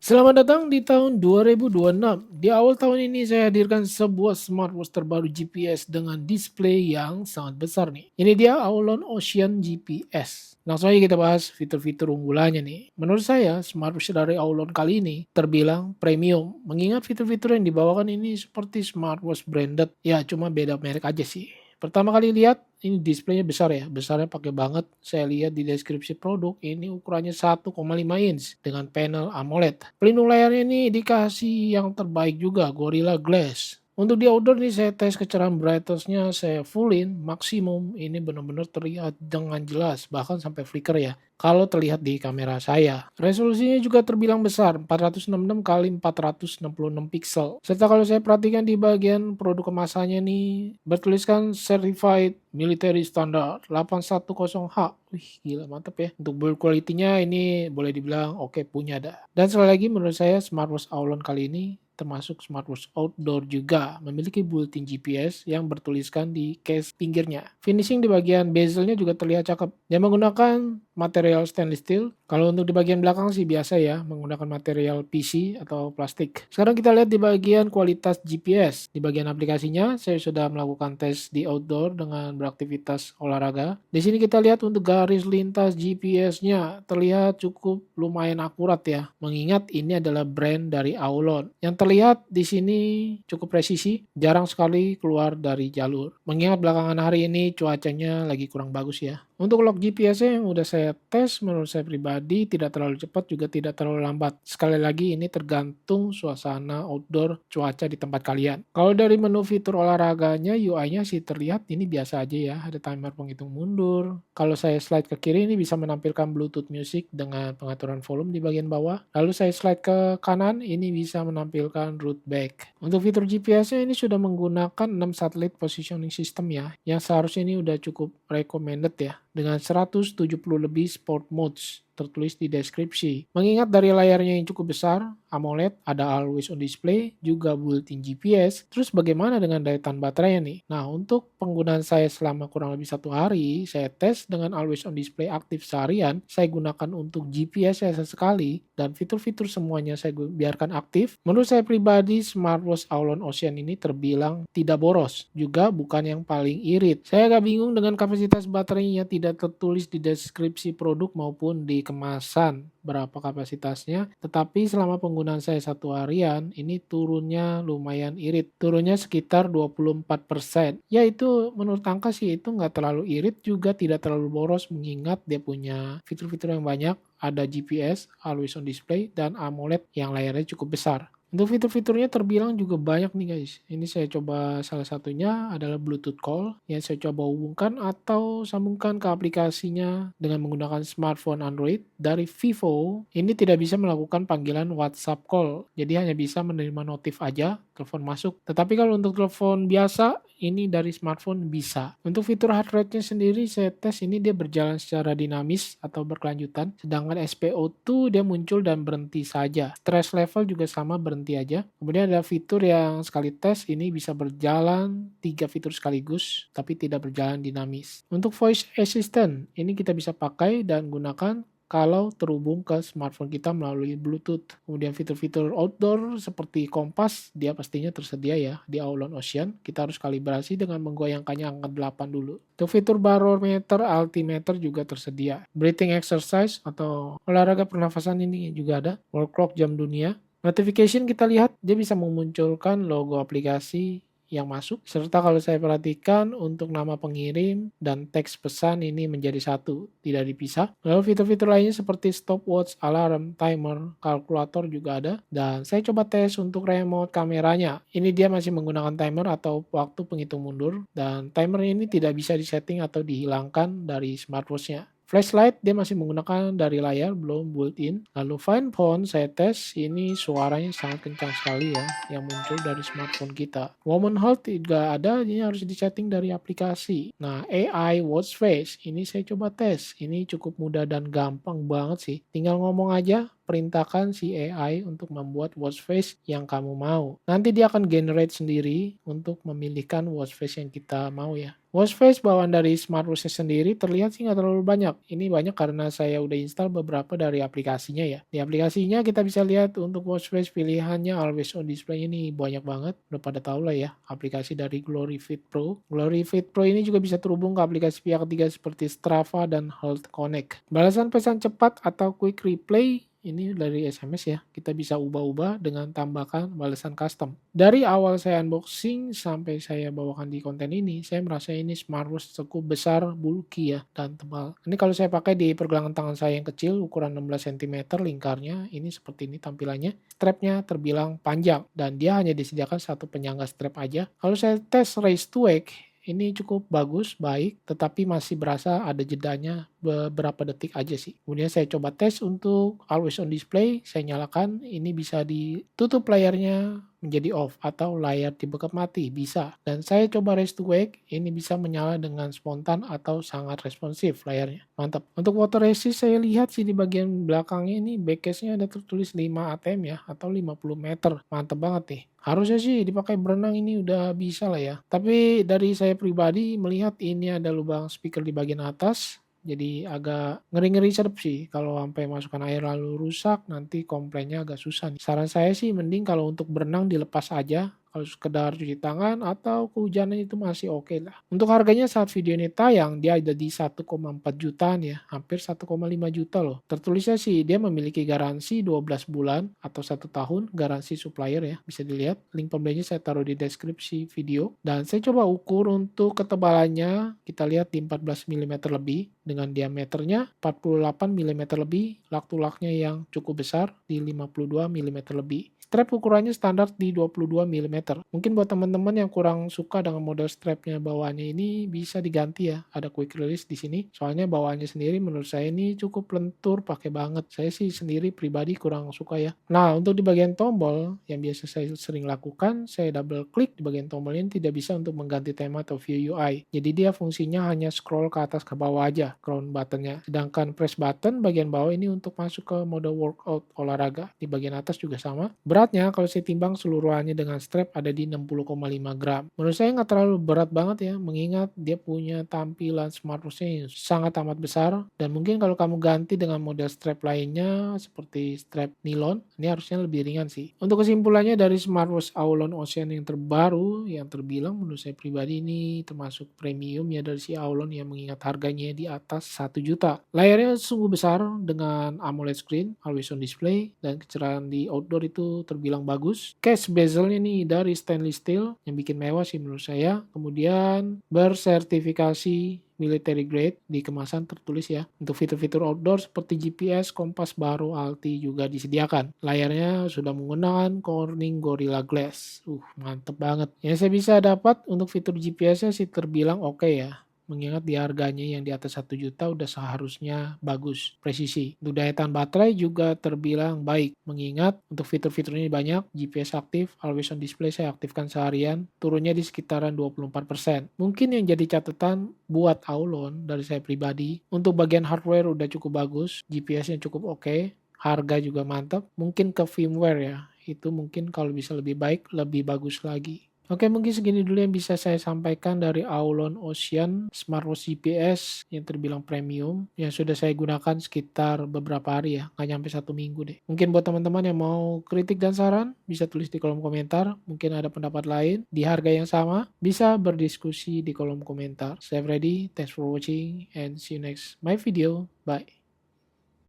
Selamat datang di tahun 2026. Di awal tahun ini saya hadirkan sebuah smartwatch terbaru GPS dengan display yang sangat besar nih. Ini dia Aulon Ocean GPS. Langsung aja kita bahas fitur-fitur unggulannya nih. Menurut saya, smartwatch dari Aulon kali ini terbilang premium. Mengingat fitur-fitur yang dibawakan ini seperti smartwatch branded. Ya, cuma beda merek aja sih. Pertama kali lihat, ini displaynya besar ya, besarnya pakai banget. Saya lihat di deskripsi produk, ini ukurannya 1,5 inch dengan panel AMOLED. Pelindung layarnya ini dikasih yang terbaik juga, Gorilla Glass. Untuk di outdoor nih saya tes kecerahan brightness-nya saya fullin maksimum, ini benar-benar terlihat dengan jelas bahkan sampai flicker ya. Kalau terlihat di kamera saya. Resolusinya juga terbilang besar, 466 kali 466 pixel. Serta kalau saya perhatikan di bagian produk kemasannya nih bertuliskan certified military standard 810H. Wih, gila mantep ya. Untuk build quality-nya ini boleh dibilang oke punya dah. Dan sekali lagi menurut saya smartwatch Aulon kali ini termasuk smartwatch outdoor juga memiliki built-in GPS yang bertuliskan di case pinggirnya. Finishing di bagian bezelnya juga terlihat cakep. Dia menggunakan material stainless steel. Kalau untuk di bagian belakang sih biasa ya, menggunakan material PC atau plastik. Sekarang kita lihat di bagian kualitas GPS. Di bagian aplikasinya, saya sudah melakukan tes di outdoor dengan beraktivitas olahraga. Di sini kita lihat untuk garis lintas GPS-nya terlihat cukup lumayan akurat ya, mengingat ini adalah brand dari Aulon. Yang terlihat di sini cukup presisi, jarang sekali keluar dari jalur. Mengingat belakangan hari ini cuacanya lagi kurang bagus ya. Untuk log GPS-nya yang udah saya tes, menurut saya pribadi tidak terlalu cepat juga tidak terlalu lambat. Sekali lagi ini tergantung suasana outdoor cuaca di tempat kalian. Kalau dari menu fitur olahraganya, UI-nya sih terlihat ini biasa aja ya, ada timer penghitung mundur. Kalau saya slide ke kiri ini bisa menampilkan Bluetooth music dengan pengaturan volume di bagian bawah. Lalu saya slide ke kanan, ini bisa menampilkan route back. Untuk fitur GPS-nya ini sudah menggunakan 6 satellite positioning system ya, yang seharusnya ini udah cukup recommended ya dengan 170 lebih sport modes tertulis di deskripsi. Mengingat dari layarnya yang cukup besar, AMOLED, ada always on display, juga built-in GPS, terus bagaimana dengan daya tahan baterainya nih? Nah, untuk penggunaan saya selama kurang lebih 1 hari, saya tes dengan always on display aktif seharian, saya gunakan untuk GPS saya sesekali, dan fitur-fitur semuanya saya biarkan aktif. Menurut saya pribadi, smartwatch Aulon Ocean ini terbilang tidak boros, juga bukan yang paling irit. Saya agak bingung dengan kapasitas baterainya tidak tertulis di deskripsi produk maupun di kemasan berapa kapasitasnya, tetapi selama penggunaan saya 1 harian, ini turunnya lumayan irit. Turunnya sekitar 24%. Ya itu menurut angka sih itu nggak terlalu irit juga tidak terlalu boros mengingat dia punya fitur-fitur yang banyak, ada GPS, always on display, dan AMOLED yang layarnya cukup besar. Untuk fitur-fiturnya terbilang juga banyak nih guys. Ini saya coba salah satunya adalah Bluetooth Call yang saya coba hubungkan atau sambungkan ke aplikasinya dengan menggunakan smartphone Android dari Vivo. Ini tidak bisa melakukan panggilan WhatsApp call. Jadi hanya bisa menerima notif aja, telepon masuk. Tetapi kalau untuk telepon biasa ini dari smartphone bisa. Untuk fitur heart rate-nya sendiri saya tes ini dia berjalan secara dinamis atau berkelanjutan. Sedangkan SpO2 dia muncul dan berhenti saja. Stress level juga sama berhenti aja. Kemudian ada fitur yang sekali tes ini bisa berjalan 3 fitur sekaligus tapi tidak berjalan dinamis. Untuk voice assistant ini kita bisa pakai dan gunakan kalau terhubung ke smartphone kita melalui Bluetooth. Kemudian fitur-fitur outdoor seperti kompas, dia pastinya tersedia ya di Aulon Ocean. Kita harus kalibrasi dengan menggoyangkannya angka 8 dulu. Untuk fitur barometer, altimeter juga tersedia. Breathing exercise atau olahraga pernafasan ini juga ada. World clock jam dunia. Notification kita lihat, dia bisa memunculkan logo aplikasi yang masuk, serta kalau saya perhatikan untuk nama pengirim dan teks pesan ini menjadi satu, tidak dipisah. Lalu fitur-fitur lainnya seperti stopwatch, alarm, timer, kalkulator juga ada. Dan saya coba tes untuk remote kameranya. Ini dia masih menggunakan timer atau waktu penghitung mundur, dan timer ini tidak bisa disetting atau dihilangkan dari smartwatch-nya. Flashlight dia masih menggunakan dari layar, belum built-in. Lalu Fine Phone saya tes, ini suaranya sangat kencang sekali ya, yang muncul dari smartphone kita. Woman Hold juga ada, ini harus disetting dari aplikasi. Nah, AI Watch Face, ini saya coba tes. Ini cukup mudah dan gampang banget sih. Tinggal ngomong aja, perintahkan si AI untuk membuat watch face yang kamu mau. Nanti dia akan generate sendiri untuk memilihkan watch face yang kita mau ya. Watch face bawaan dari smartwatch sendiri terlihat sih nggak terlalu banyak. Ini banyak karena saya udah install beberapa dari aplikasinya ya. Di aplikasinya kita bisa lihat untuk watch face pilihannya always on display ini banyak banget. Udah pada tahu lah ya aplikasi dari Glory Fit Pro. Glory Fit Pro ini juga bisa terhubung ke aplikasi pihak ketiga seperti Strava dan Health Connect. Balasan pesan cepat atau quick replay ini dari SMS ya, kita bisa ubah-ubah dengan tambahkan balasan custom. Dari awal saya unboxing sampai saya bawakan di konten ini, saya merasa ini smartwatch cukup besar, bulky ya, dan tebal. Ini kalau saya pakai di pergelangan tangan saya yang kecil, ukuran 16 cm lingkarnya, ini seperti ini tampilannya. Strapnya terbilang panjang, dan dia hanya disediakan satu penyangga strap aja. Kalau saya tes race to wake, ini cukup bagus, baik, tetapi masih berasa ada jedanya beberapa detik aja sih. Kemudian saya coba tes untuk always on display, saya nyalakan, ini bisa ditutup layarnya menjadi off atau layar dibekap mati, bisa. Dan saya coba raise to wake, ini bisa menyala dengan spontan atau sangat responsif layarnya. Mantap. Untuk water resist saya lihat sih di bagian belakangnya ini backcase-nya ada tertulis 5 atm ya atau 50 meter. Mantap banget nih. Harusnya sih dipakai berenang ini udah bisa lah ya. Tapi dari saya pribadi melihat ini ada lubang speaker di bagian atas. Jadi agak ngeri-ngeri sedep sih kalau sampai masukkan air lalu rusak nanti komplainnya agak susah nih. Saran saya sih mending kalau untuk berenang dilepas aja. Kalau sekedar cuci tangan atau kehujanan itu masih oke lah. Untuk harganya saat video ini tayang dia ada di 1,4 jutaan ya, hampir 1,5 juta loh. Tertulisnya sih dia memiliki garansi 12 bulan atau 1 tahun garansi supplier ya, bisa dilihat. Link pembelinya saya taruh di deskripsi video. Dan saya coba ukur untuk ketebalannya, kita lihat di 14 mm lebih dengan diameternya 48 mm lebih, lak-tulaknya yang cukup besar di 52 mm lebih. Strap ukurannya standar di 22 mm. Mungkin buat teman-teman yang kurang suka dengan model strapnya bawaannya ini bisa diganti ya. Ada quick release di sini. Soalnya bawaannya sendiri menurut saya ini cukup lentur, pakai banget. Saya sih sendiri pribadi kurang suka ya. Nah, untuk di bagian tombol yang biasa saya sering lakukan, saya double klik di bagian tombol ini tidak bisa untuk mengganti tema atau view UI. Jadi dia fungsinya hanya scroll ke atas ke bawah aja crown buttonnya. Sedangkan press button bagian bawah ini untuk masuk ke mode workout olahraga. Di bagian atas juga sama. Beratnya kalau saya timbang seluruhannya dengan strap ada di 60,5 gram. Menurut saya nggak terlalu berat banget ya, mengingat dia punya tampilan smartwatch-nya yang sangat amat besar. Dan mungkin kalau kamu ganti dengan model strap lainnya seperti strap nilon, ini harusnya lebih ringan sih. Untuk kesimpulannya dari smartwatch Aulon Ocean yang terbaru, yang terbilang menurut saya pribadi ini termasuk premium ya dari si Aulon yang mengingat harganya di atas 1 juta. Layarnya sungguh besar dengan AMOLED screen, always on display, dan kecerahan di outdoor itu terbilang bagus. Case bezelnya nih dari stainless steel yang bikin mewah sih menurut saya. Kemudian bersertifikasi military grade di kemasan tertulis ya. Untuk fitur-fitur outdoor seperti GPS, kompas baru, alti juga disediakan. Layarnya sudah menggunakan Corning Gorilla Glass. Mantep banget. Yang saya bisa dapat untuk fitur GPS-nya sih terbilang oke ya. Mengingat di harganya yang di atas 1 juta udah seharusnya bagus, presisi. Untuk daya tahan baterai juga terbilang baik. Mengingat untuk fitur-fitur ini banyak, GPS aktif, always on display saya aktifkan seharian, turunnya di sekitaran 24%. Mungkin yang jadi catatan buat Aulon dari saya pribadi, untuk bagian hardware udah cukup bagus, GPS-nya cukup oke, harga juga mantap. Mungkin ke firmware ya, itu mungkin kalau bisa lebih baik, lebih bagus lagi. Oke, mungkin segini dulu yang bisa saya sampaikan dari Aulon Ocean Smartwatch GPS yang terbilang premium yang sudah saya gunakan sekitar beberapa hari ya, nggak nyampe 1 minggu deh. Mungkin buat teman-teman yang mau kritik dan saran bisa tulis di kolom komentar. Mungkin ada pendapat lain di harga yang sama, bisa berdiskusi di kolom komentar. Saya Freddy, thanks for watching and see you next my video. Bye.